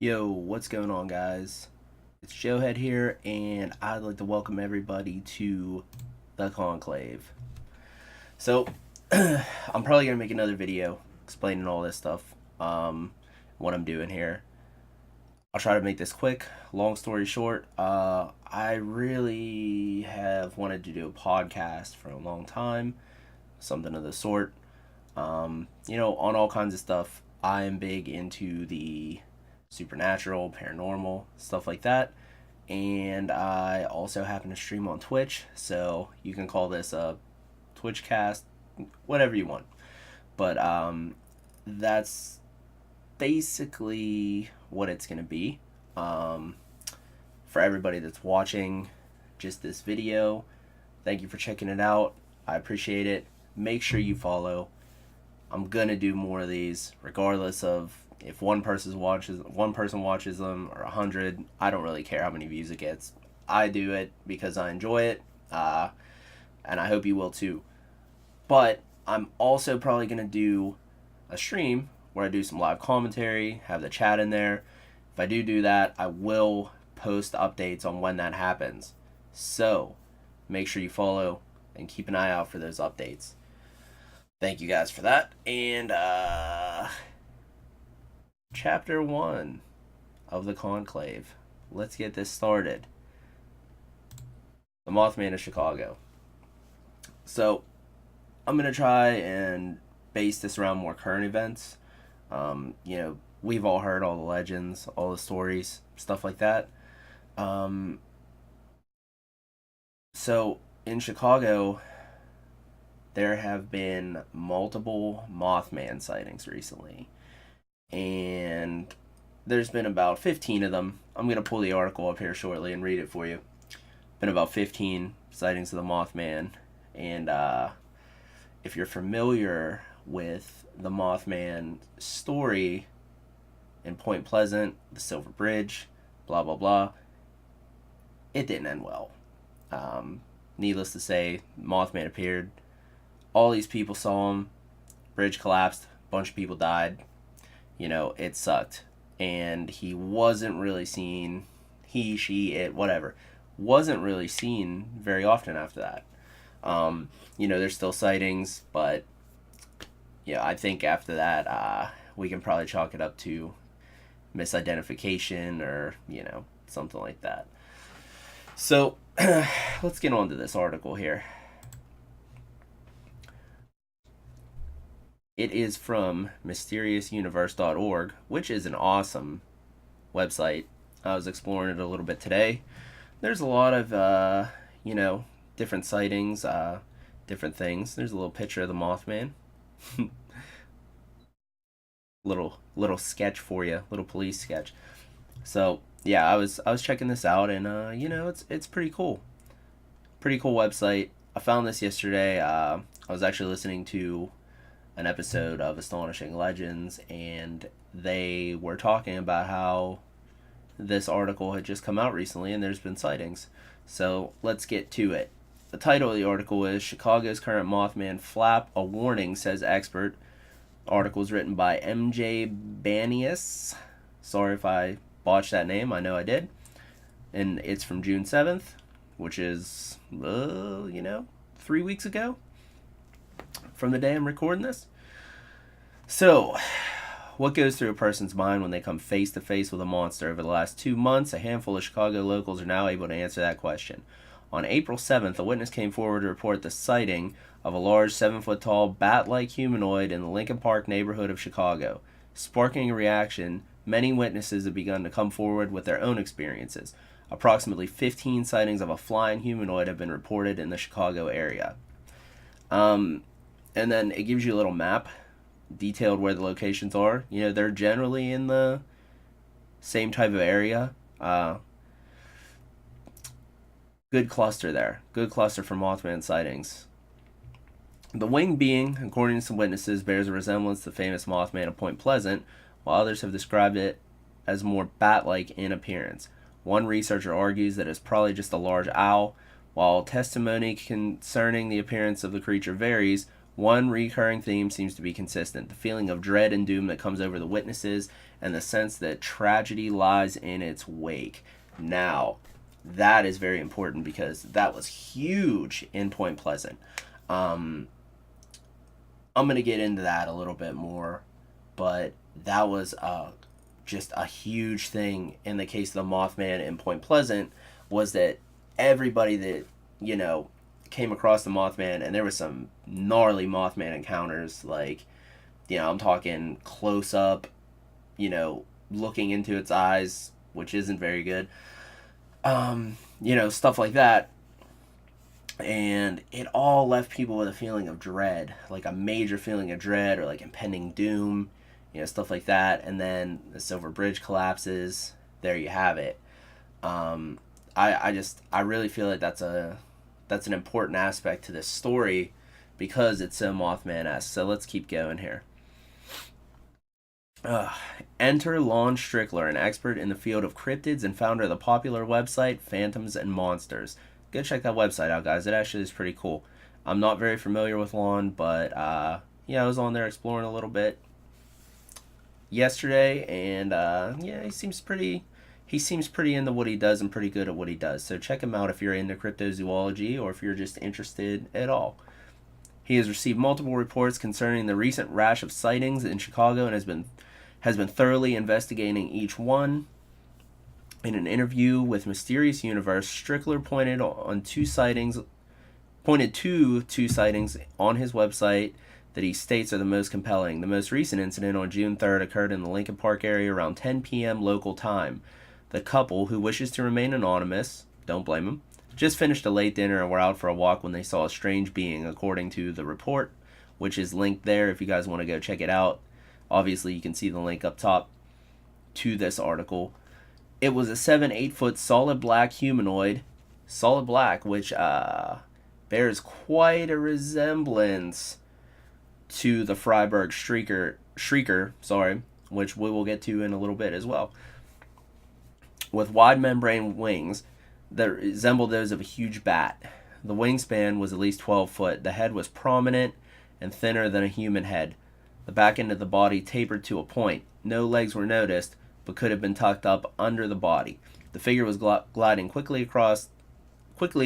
Yo, what's going on, guys? It's Joehead here, and I'd like to welcome everybody to the Conclave. So, I'm probably gonna make another video explaining all this stuff, what I'm doing here. I'll try to make this quick. Long story short, I really have wanted to do a podcast for a long time, something of the sort. On all kinds of stuff. I am big into the supernatural, paranormal, stuff like that. And I also happen to stream on Twitch, so you can call this a Twitch cast, whatever you want. But that's basically what it's going to be. Um, for everybody that's watching just this video, thank you for checking it out. I appreciate it. Make sure you follow. I'm gonna do more of these, regardless of if one person watches them or 100. I don't really care how many views it gets. I do it because I enjoy it, and I hope you will too. But I'm also probably gonna do a stream where I do some live commentary, have the chat in there. If I do that, I will post updates on when that happens. So make sure you follow and keep an eye out for those updates. Thank you guys for that. And chapter 1 of the Conclave. Let's get this started. The Mothman of Chicago. So I'm gonna try and base this around more current events. We've all heard all the legends, all the stories, stuff like that. Um, so in Chicago, there have been multiple Mothman sightings recently, and there's been about 15 of them. I'm going to pull the article up here shortly and read it for you. Been about 15 sightings of the Mothman, and if you're familiar with the Mothman story in Point Pleasant, the Silver Bridge, blah blah blah, it didn't end well. Needless to say, Mothman appeared. All these people saw him. Bridge collapsed. A bunch of people died. It sucked. And he wasn't really seen. He, she, it, whatever. Wasn't really seen very often after that. There's still sightings, but yeah, I think after that, we can probably chalk it up to misidentification or something like that. So let's get on to this article here. It is from mysteriousuniverse.org, which is an awesome website. I was exploring it a little bit today. There's a lot of, different sightings, different things. There's a little picture of the Mothman. little sketch for you, little police sketch. So yeah, I was checking this out, and it's pretty cool. Pretty cool website. I found this yesterday. I was actually listening to an episode of Astonishing Legends, and they were talking about how this article had just come out recently and there's been sightings. So let's get to it. The title of the article is Chicago's Current Mothman Flap, a Warning, Says Expert. The article is written by MJ Banias. Sorry if I botched that name, I know I did. And it's from June 7th, which is, 3 weeks ago from the day I'm recording this. So, what goes through a person's mind when they come face to face with a monster? Over the last 2 months, a handful of Chicago locals are now able to answer that question. On April 7th, a witness came forward to report the sighting of a large 7-foot-tall bat-like humanoid in the Lincoln Park neighborhood of Chicago. Sparking a reaction, many witnesses have begun to come forward with their own experiences. Approximately 15 sightings of a flying humanoid have been reported in the Chicago area. And then it gives you a little map detailed where the locations are. They're generally in the same type of area. Good cluster there. Good cluster for Mothman sightings. The winged being, according to some witnesses, bears a resemblance to the famous Mothman of Point Pleasant, while others have described it as more bat-like in appearance. One researcher argues that it's probably just a large owl. While testimony concerning the appearance of the creature varies, One recurring theme seems to be consistent: the feeling of dread and doom that comes over the witnesses, and the sense that tragedy lies in its wake. Now, that is very important because that was huge in Point Pleasant. Um, I'm going to get into that a little bit more, but that was just a huge thing in the case of the Mothman in Point Pleasant, was that everybody that, you know, came across the Mothman, and there was some gnarly Mothman encounters, like, I'm talking close up, looking into its eyes, which isn't very good. Stuff like that. And it all left people with a feeling of dread, like a major feeling of dread or like impending doom, stuff like that. And then the Silver Bridge collapses. There you have it. I really feel like that's an important aspect to this story because it's so Mothman-esque. So let's keep going here. Enter Lon Strickler, an expert in the field of cryptids and founder of the popular website Phantoms and Monsters. Go check that website out, guys. It actually is pretty cool. I'm not very familiar with Lon, but I was on there exploring a little bit yesterday, and he seems pretty into what he does and pretty good at what he does. So check him out if you're into cryptozoology or if you're just interested at all. He has received multiple reports concerning the recent rash of sightings in Chicago and has been thoroughly investigating each one. In an interview with Mysterious Universe, Strickler pointed to two sightings on his website that he states are the most compelling. The most recent incident on June 3rd occurred in the Lincoln Park area around 10 p.m. local time. The couple, who wishes to remain anonymous, don't blame him, just finished a late dinner and were out for a walk when they saw a strange being, according to the report, which is linked there if you guys want to go check it out. Obviously, you can see the link up top to this article. It was a 7-8 foot solid black humanoid, which bears quite a resemblance to the Freiburg Shrieker, which we will get to in a little bit as well. With wide membrane wings that resembled those of a huge bat. The wingspan was at least 12 foot. The head was prominent and thinner than a human head. The back end of the body tapered to a point. No legs were noticed, but could have been tucked up under the body. The figure was gliding quickly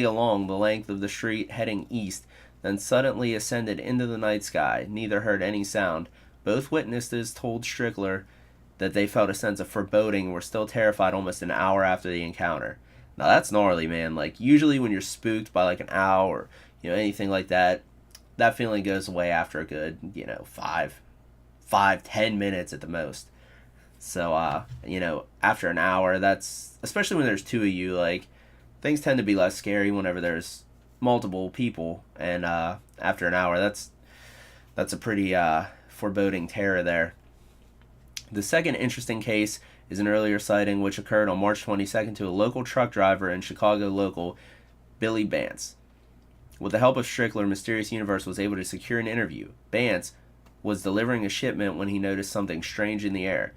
along the length of the street, heading east, then suddenly ascended into the night sky. Neither heard any sound. Both witnesses told Strickler that they felt a sense of foreboding and were still terrified almost an hour after the encounter. Now that's gnarly, man. Like, usually when you're spooked by like an owl or anything like that, that feeling goes away after a good 5-10 minutes at the most. So after an hour, that's, especially when there's two of you, like, things tend to be less scary whenever there's multiple people, and after an hour, that's a pretty foreboding terror there. The second interesting case is an earlier sighting which occurred on March 22nd to a local truck driver and Chicago local, Billy Bance. With the help of Strickler, Mysterious Universe was able to secure an interview. Bance was delivering a shipment when he noticed something strange in the air.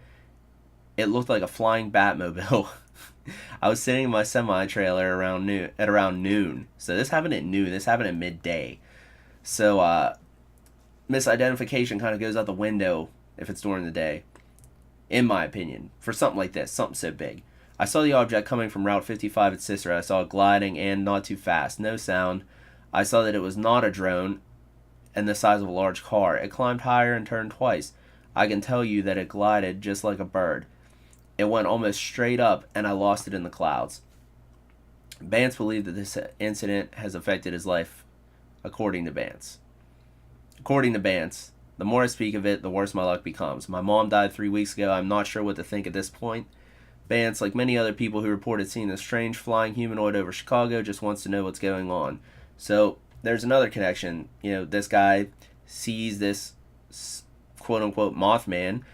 It looked like a flying Batmobile. I was sitting in my semi-trailer at around noon. So this happened at noon. This happened at midday. So misidentification kind of goes out the window if it's during the day, in my opinion, for something like this, something so big. I saw the object coming from Route 55 at Cicero. I saw it gliding and not too fast. No sound. I saw that it was not a drone and the size of a large car. It climbed higher and turned twice. I can tell you that it glided just like a bird. It went almost straight up, and I lost it in the clouds. Bance believed that this incident has affected his life, according to Bance. According to Bance, the more I speak of it, the worse my luck becomes. My mom died 3 weeks ago. I'm not sure what to think at this point. Bance, like many other people who reported seeing this strange flying humanoid over Chicago, just wants to know what's going on. So there's another connection. This guy sees this quote-unquote Mothman,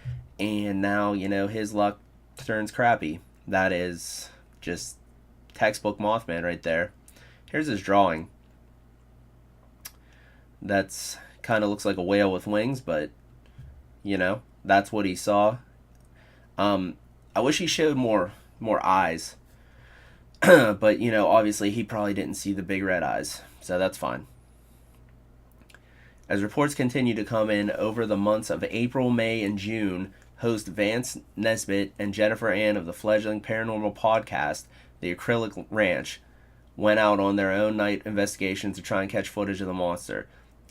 and now, his luck turns crappy. That is just textbook Mothman right there. Here's his drawing. That's kind of looks like a whale with wings, but that's what he saw. I wish he showed more eyes. But obviously he probably didn't see the big red eyes, so that's fine. As reports continue to come in over the months of April, May, and June, host Vance Nesbitt and Jennifer Ann of the fledgling paranormal podcast, The Acrylic Ranch, went out on their own night investigations to try and catch footage of the monster.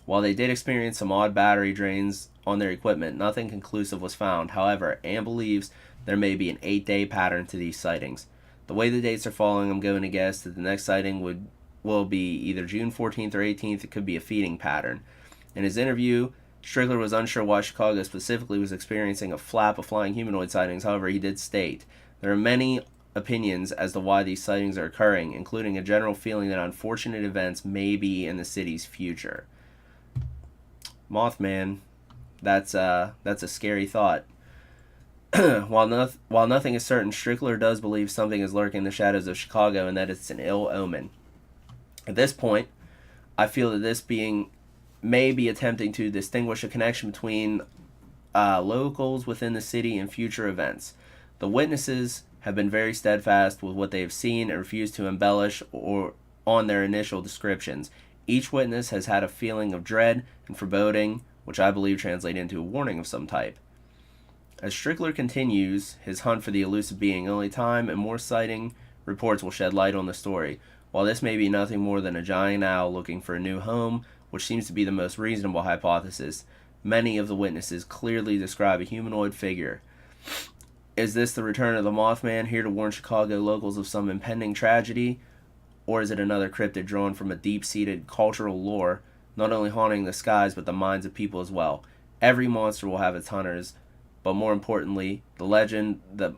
While they did experience some odd battery drains on their equipment, nothing conclusive was found. However, Ann believes there may be an 8-day pattern to these sightings. The way the dates are falling, I'm going to guess that the next sighting will be either June 14th or 18th. It could be a feeding pattern. In his interview, Strickler was unsure why Chicago specifically was experiencing a flap of flying humanoid sightings. However, he did state, there are many opinions as to why these sightings are occurring, including a general feeling that unfortunate events may be in the city's future. Mothman, that's a scary thought. While nothing is certain, Strickler does believe something is lurking in the shadows of Chicago and that it's an ill omen. At this point, I feel that this being may be attempting to distinguish a connection between locals within the city and future events. The witnesses have been very steadfast with what they have seen and refuse to embellish or on their initial descriptions. Each witness has had a feeling of dread and foreboding, which I believe translate into a warning of some type. As Strickler continues his hunt for the elusive being, only time and more sighting reports will shed light on the story. While this may be nothing more than a giant owl looking for a new home, which seems to be the most reasonable hypothesis, many of the witnesses clearly describe a humanoid figure. Is this the return of the Mothman, here to warn Chicago locals of some impending tragedy? Or is it another cryptid drawn from a deep-seated cultural lore, not only haunting the skies but the minds of people as well? Every monster will have its hunters, but more importantly, the legend that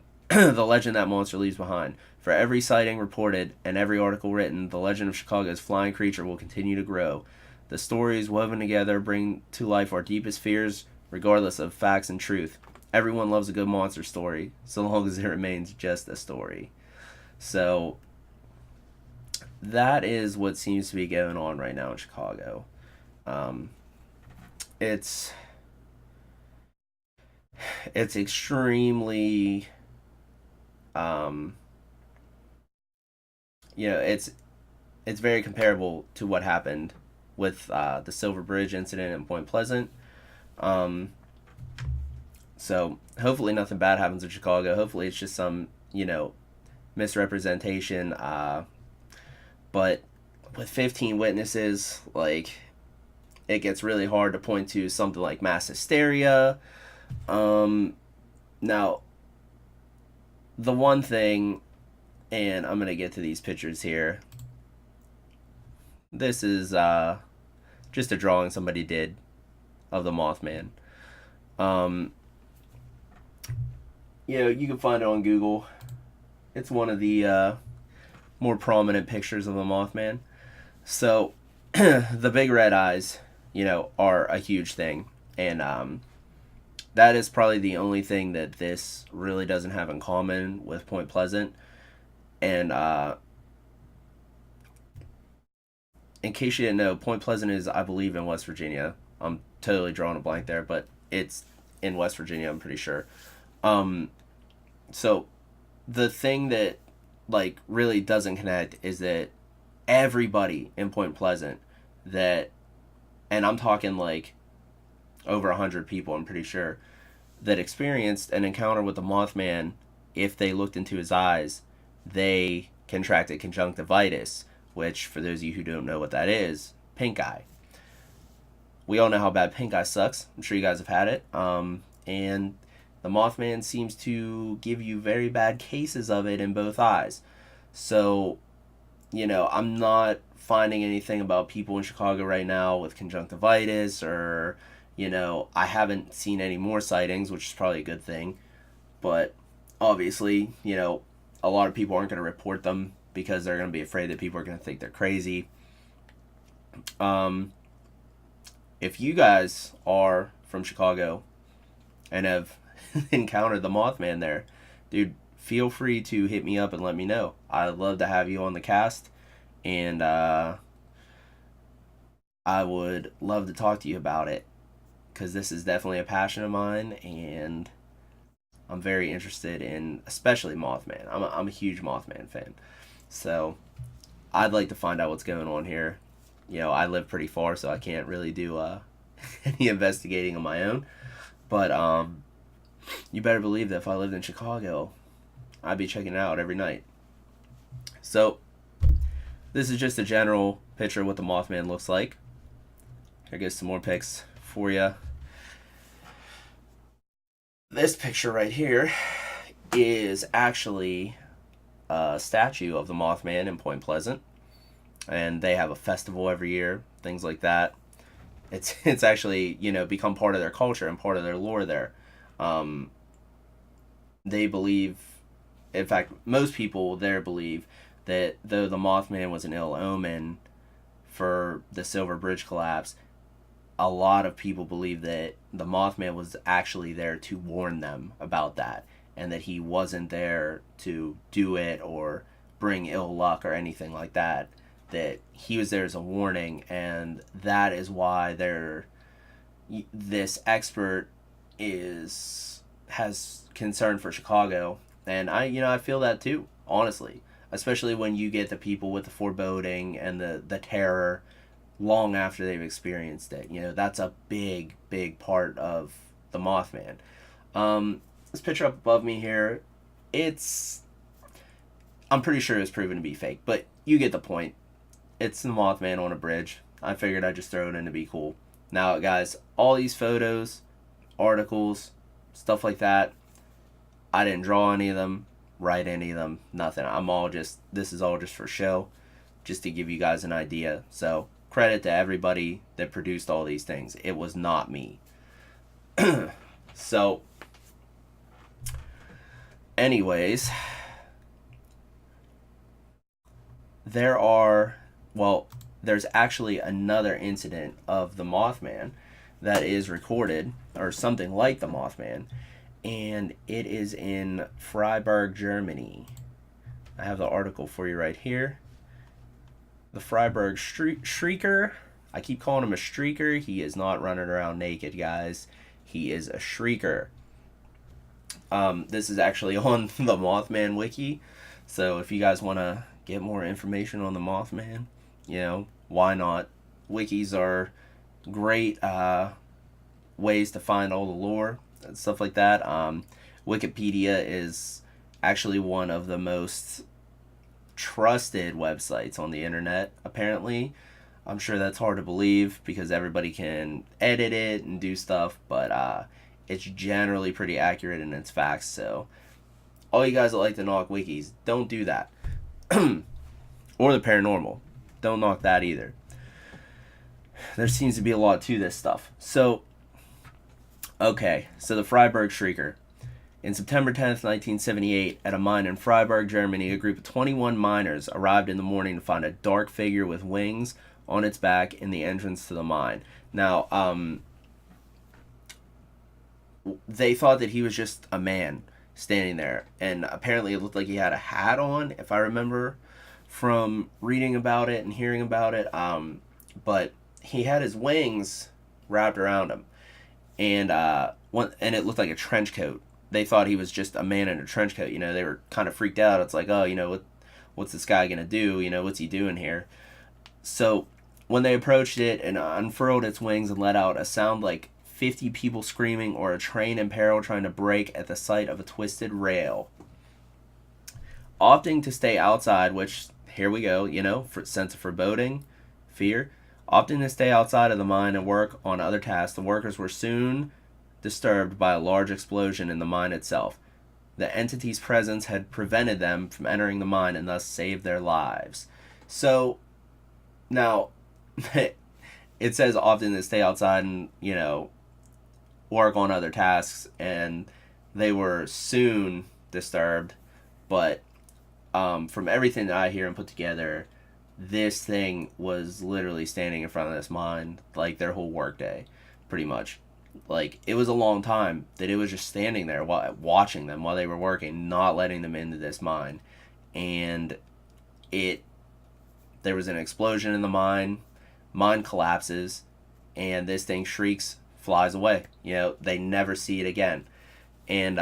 monster leaves behind. For every sighting reported and every article written, the legend of Chicago's flying creature will continue to grow. The stories woven together bring to life our deepest fears, regardless of facts and truth. Everyone loves a good monster story, so long as it remains just a story. So, that is what seems to be going on right now in Chicago. It's extremely, it's very comparable to what happened with the Silver Bridge incident in Point Pleasant. So hopefully nothing bad happens in Chicago. Hopefully it's just some, misrepresentation. But with 15 witnesses, it gets really hard to point to something like mass hysteria. Now, the one thing, and I'm going to get to these pictures here. This is just a drawing somebody did of the Mothman. You can find it on Google. It's one of the more prominent pictures of the Mothman. So, the big red eyes, are a huge thing. And that is probably the only thing that this really doesn't have in common with Point Pleasant. And in case you didn't know, Point Pleasant is, I believe, in West Virginia. I'm totally drawing a blank there, but it's in West Virginia, I'm pretty sure. So the thing that really doesn't connect is that everybody in Point Pleasant and I'm talking over 100 people, I'm pretty sure, that experienced an encounter with the Mothman, if they looked into his eyes, they contracted conjunctivitis, which, for those of you who don't know what that is, pink eye. We all know how bad pink eye sucks. I'm sure you guys have had it. And the Mothman seems to give you very bad cases of it in both eyes. So, I'm not finding anything about people in Chicago right now with conjunctivitis or, I haven't seen any more sightings, which is probably a good thing. But obviously, a lot of people aren't going to report them because they're going to be afraid that people are going to think they're crazy. If you guys are from Chicago and have encountered the Mothman there, dude, feel free to hit me up and let me know. I'd love to have you on the cast, and I would love to talk to you about it, because this is definitely a passion of mine, and I'm very interested in, especially Mothman. I'm a huge Mothman fan, so I'd like to find out what's going on here. I live pretty far, so I can't really do any investigating on my own. But you better believe that if I lived in Chicago, I'd be checking it out every night. So this is just a general picture of what the Mothman looks like. Here goes some more pics for you. This picture right here is actually a statue of the Mothman in Point Pleasant, and they have a festival every year, things like that. It's actually, you know, become part of their culture and part of their lore there. Um, they believe, in fact, most people there believe that though the Mothman was an ill omen for the Silver Bridge collapse, a lot of people believe that the Mothman was actually there to warn them about that, and that he wasn't there to do it or bring ill luck or anything like that. That he was there as a warning, and that is why this expert has concern for Chicago, and I feel that too, honestly, especially when you get the people with the foreboding and the terror long after they've experienced it. You know, that's a big part of the Mothman. This picture up above me here, I'm pretty sure it's proven to be fake, but you get the point. It's the Mothman on a bridge. I figured I'd just throw it in to be cool. Now, guys, all these photos, articles, stuff like that, I didn't draw any of them, write any of them, nothing. This is all just for show, just to give you guys an idea. So, credit to everybody that produced all these things. It was not me. So, anyways, there's actually another incident of the Mothman that is recorded, or something like the Mothman, and it is in Freiburg, Germany. I have the article for you right here. The Freiburg Shrieker. I keep calling him a streaker. He is not running around naked, guys. He is a shrieker. This is actually on the Mothman wiki, so if you guys want to get more information on the Mothman, you know, why not? Wikis are great ways to find all the lore and stuff like that. Wikipedia is actually one of the most trusted websites on the internet, apparently. I'm sure that's hard to believe because everybody can edit it and do stuff, but it's generally pretty accurate in its facts. So all you guys that like to knock wikis, don't do that. Or the paranormal, don't knock that either. There seems to be a lot to this stuff. So the Freiburg Shrieker. In September 10th, 1978, at a mine in Freiburg, Germany, a group of 21 miners arrived in the morning to find a dark figure with wings on its back in the entrance to the mine. Now, they thought that he was just a man standing there, and apparently it looked like he had a hat on, if I remember from reading about it and hearing about it. But he had his wings wrapped around him, and it looked like a trench coat. They thought he was just a man in a trench coat. You know, they were kind of freaked out. It's like, oh, you know, what's this guy gonna do? You know, what's he doing here? So when they approached it and unfurled its wings and let out a sound like 50 people screaming or a train in peril trying to brake at the sight of a twisted rail. Opting to stay outside, which, here we go, you know, for sense of foreboding, fear. Opting to stay outside of the mine and work on other tasks, the workers were soon disturbed by a large explosion in the mine itself. The entity's presence had prevented them from entering the mine and thus saved their lives. So, now, it says often to stay outside and, you know, work on other tasks, and they were soon disturbed, but from everything that I hear and put together, this thing was literally standing in front of this mine, like, their whole workday, pretty much. Like, it was a long time that it was just standing there watching them while they were working, not letting them into this mine. And there was an explosion in the mine collapses, and this thing shrieks, flies away. You know, they never see it again. And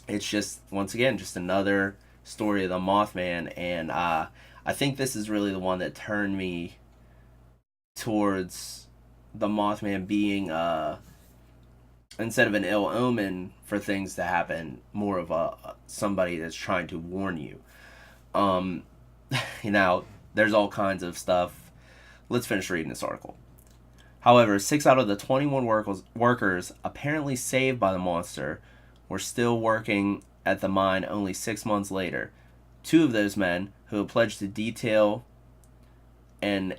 it's just, once again, just another story of the Mothman. And I think this is really the one that turned me towards the Mothman being instead of an ill omen for things to happen, more of a somebody that's trying to warn you. Um, you know, there's all kinds of stuff. Let's finish reading this article. However, 6 out of the 21 workers apparently saved by the monster were still working at the mine only 6 months later. 2 of those men, who had pledged to detail and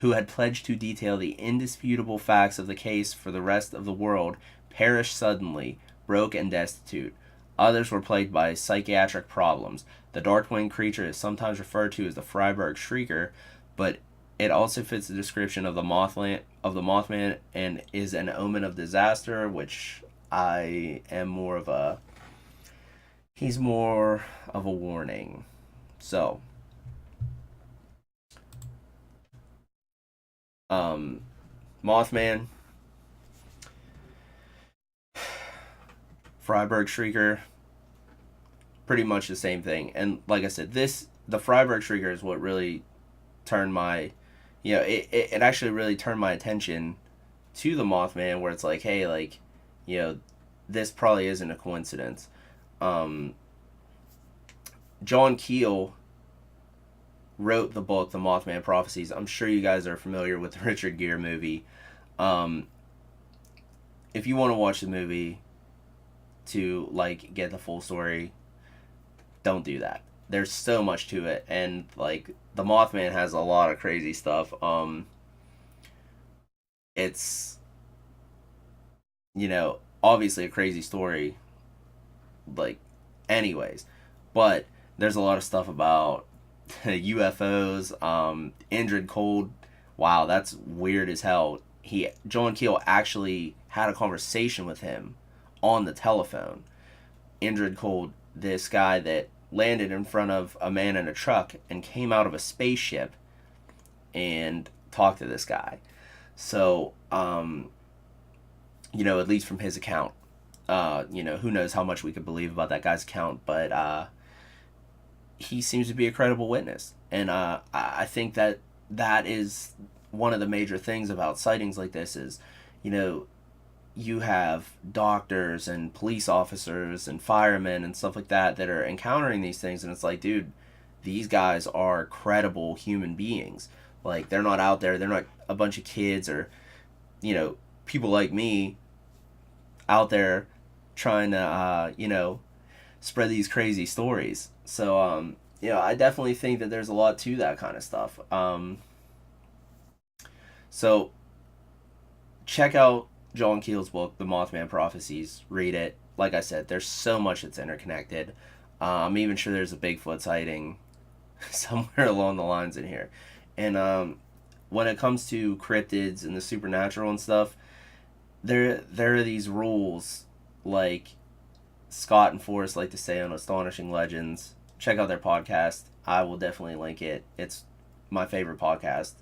who had pledged to detail the indisputable facts of the case for the rest of the world, perished suddenly, broke and destitute. Others were plagued by psychiatric problems. The dark-winged creature is sometimes referred to as the Freiburg Shrieker, but it also fits the description of the Mothman and is an omen of disaster, which I am more of a he's more of a warning. So, Mothman, Freiburg Shrieker, pretty much the same thing. And like I said, the Freiburg Shrieker is what really turned my, it actually really turned my attention to the Mothman, where it's like, hey, like, this probably isn't a coincidence. John Keel wrote the book, The Mothman Prophecies. I'm sure you guys are familiar with the Richard Gere movie. If you want to watch the movie to, like, get the full story, don't do that. There's so much to it, and, like, the Mothman has a lot of crazy stuff. It's, obviously a crazy story, like, anyways, but there's a lot of stuff about UFOs. Indrid Cold, wow, that's weird as hell. John Keel actually had a conversation with him on the telephone. Indrid Cold, this guy that landed in front of a man in a truck and came out of a spaceship and talked to this guy. So, at least from his account, who knows how much we could believe about that guy's account, but he seems to be a credible witness. And I think that is one of the major things about sightings like this is, you have doctors and police officers and firemen and stuff like that are encountering these things, and it's like, dude, these guys are credible human beings. Like, they're not out there, they're not a bunch of kids or, people like me out there trying to, spread these crazy stories. So, I definitely think that there's a lot to that kind of stuff. So, check out John Keel's book, The Mothman Prophecies. Read it. Like I said, there's so much that's interconnected. I'm even sure there's a Bigfoot sighting somewhere along the lines in here. And when it comes to cryptids and the supernatural and stuff, there are these rules, like Scott and Forrest like to say on Astonishing Legends. Check out their podcast. I will definitely link it. It's my favorite podcast.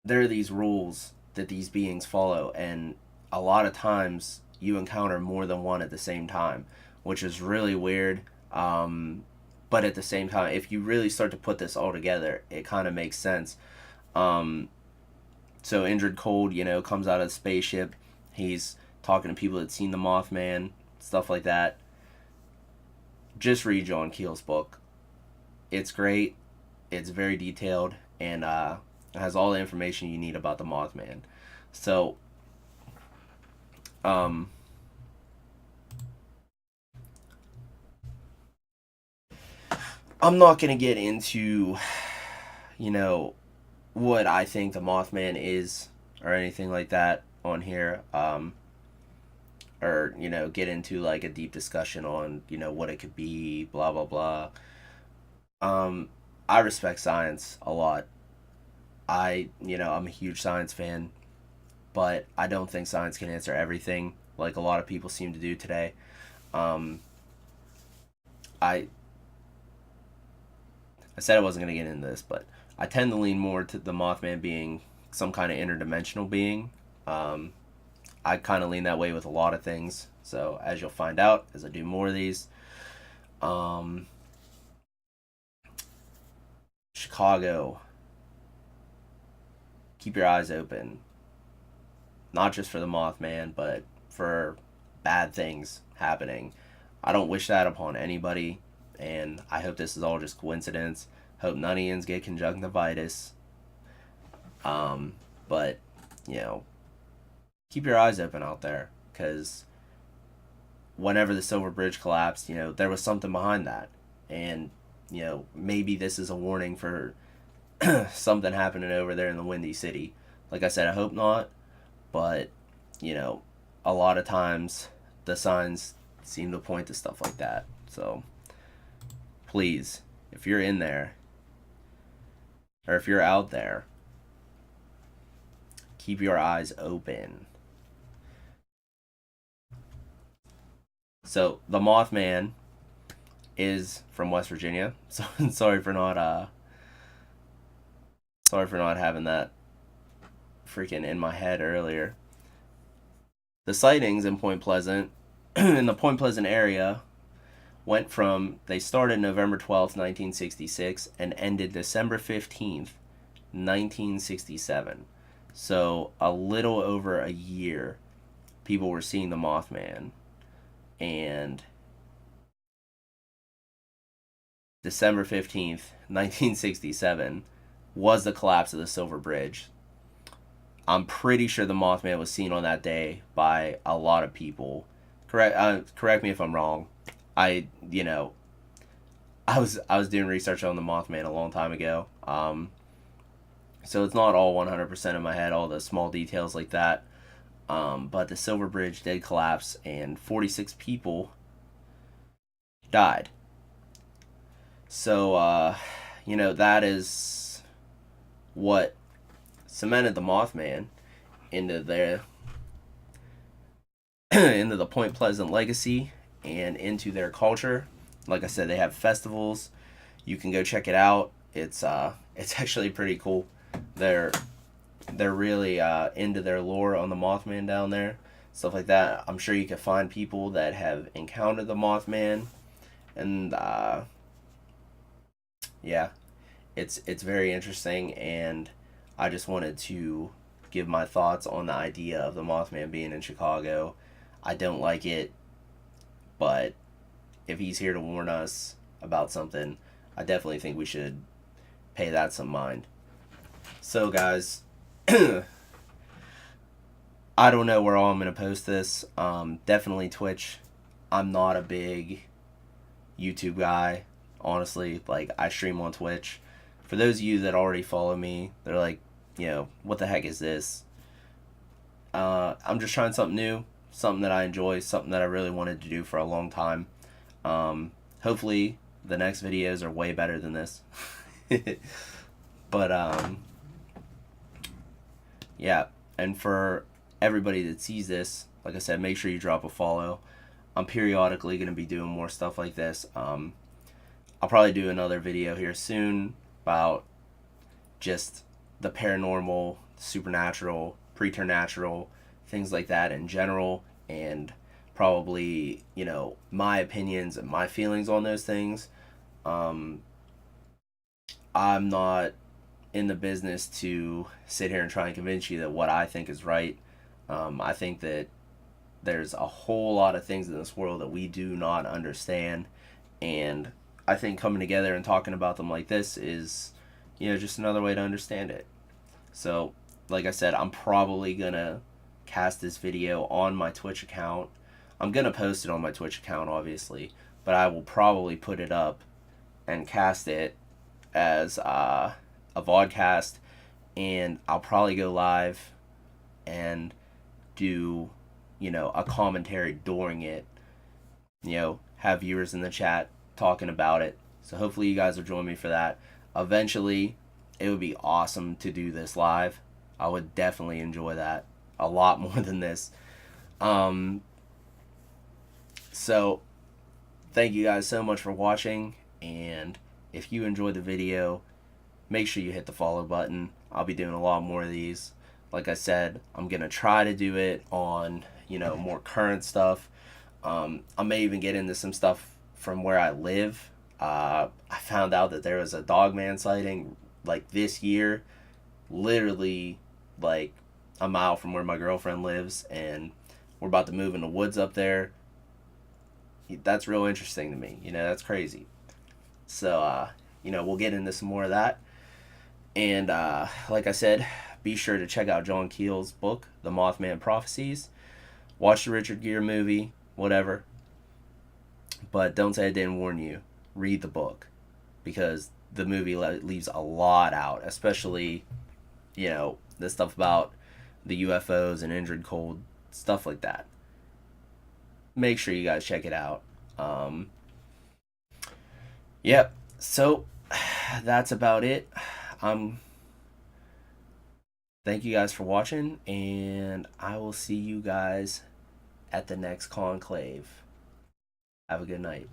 There are these rules that these beings follow, and a lot of times you encounter more than one at the same time, which is really weird. But at the same time, if you really start to put this all together, it kind of makes sense. So Indrid Cold, comes out of the spaceship. He's talking to people that seen the Mothman, stuff like that. Just read John Keel's book. It's great. It's very detailed, and it has all the information you need about the Mothman. So, I'm not going to get into, what I think the Mothman is or anything like that on here. Or, get into like a deep discussion on, what it could be, blah, blah, blah. I respect science a lot. I'm a huge science fan, but I don't think science can answer everything like a lot of people seem to do today. I said I wasn't going to get into this, but I tend to lean more to the Mothman being some kind of interdimensional being. I kind of lean that way with a lot of things. So as you'll find out as I do more of these, Chicago, keep your eyes open. Not just for the Mothman, but for bad things happening. I don't wish that upon anybody, and I hope this is all just coincidence. Hope none of yous get conjunctivitis. But, you know, keep your eyes open out there, because whenever the Silver Bridge collapsed, there was something behind that. And, maybe this is a warning for something happening over there in the Windy City. Like I said, I hope not, but, a lot of times the signs seem to point to stuff like that. So, please, if you're in there, or if you're out there, keep your eyes open. So, the Mothman is from West Virginia. So, sorry for not having that freaking in my head earlier. The sightings in Point Pleasant, in the Point Pleasant area, they started November 12th, 1966, and ended December 15th, 1967. So, a little over a year, people were seeing the Mothman. And December 15th, 1967 was the collapse of the Silver Bridge. I'm pretty sure the Mothman was seen on that day by a lot of people. Correct me if I'm wrong. I was doing research on the Mothman a long time ago. So it's not all 100% in my head, all the small details like that. But the Silver Bridge did collapse, and 46 people died. So, that is what cemented the Mothman into their into the Point Pleasant legacy and into their culture. Like I said, they have festivals. You can go check it out. It's actually pretty cool. They're really into their lore on the Mothman down there, stuff like that. I'm sure you can find people that have encountered the Mothman, and yeah, it's very interesting. And I just wanted to give my thoughts on the idea of the Mothman being in Chicago. I don't like it, but if he's here to warn us about something, I definitely think we should pay that some mind. So, guys, I don't know where all I'm going to post this. Definitely Twitch. I'm not a big YouTube guy, honestly. Like, I stream on Twitch. For those of you that already follow me, they're like, what the heck is this? I'm just trying something new, something that I enjoy, something that I really wanted to do for a long time. Hopefully, the next videos are way better than this. But, yeah, and for everybody that sees this, like I said, make sure you drop a follow. I'm periodically going to be doing more stuff like this. I'll probably do another video here soon about just the paranormal, supernatural, preternatural, things like that in general, and probably, my opinions and my feelings on those things. I'm not in the business to sit here and try and convince you that what I think is right. I think that there's a whole lot of things in this world that we do not understand, and I think coming together and talking about them like this is, just another way to understand it. So, like I said, I'm probably gonna cast this video on my Twitch account. I'm gonna post it on my Twitch account, obviously, but I will probably put it up and cast it as a vodcast, and I'll probably go live and do, a commentary during it, have viewers in the chat talking about it. So hopefully you guys will join me for that. Eventually, it would be awesome to do this live. I would definitely enjoy that a lot more than this. So thank you guys so much for watching, and if you enjoyed the video, make sure you hit the follow button. I'll be doing a lot more of these. Like I said, I'm gonna try to do it on, more current stuff. I may even get into some stuff from where I live. I found out that there was a dogman sighting like this year, literally like a mile from where my girlfriend lives, and we're about to move in the woods up there. That's real interesting to me. That's crazy. So, we'll get into some more of that. And like I said, be sure to check out John Keel's book, The Mothman Prophecies. Watch the Richard Gere movie, whatever. But don't say I didn't warn you. Read the book, because the movie leaves a lot out, especially, the stuff about the UFOs and Indrid Cold, stuff like that. Make sure you guys check it out. Yep. So that's about it. Um, Thank you guys for watching, and I will see you guys at the next conclave. Have a good night.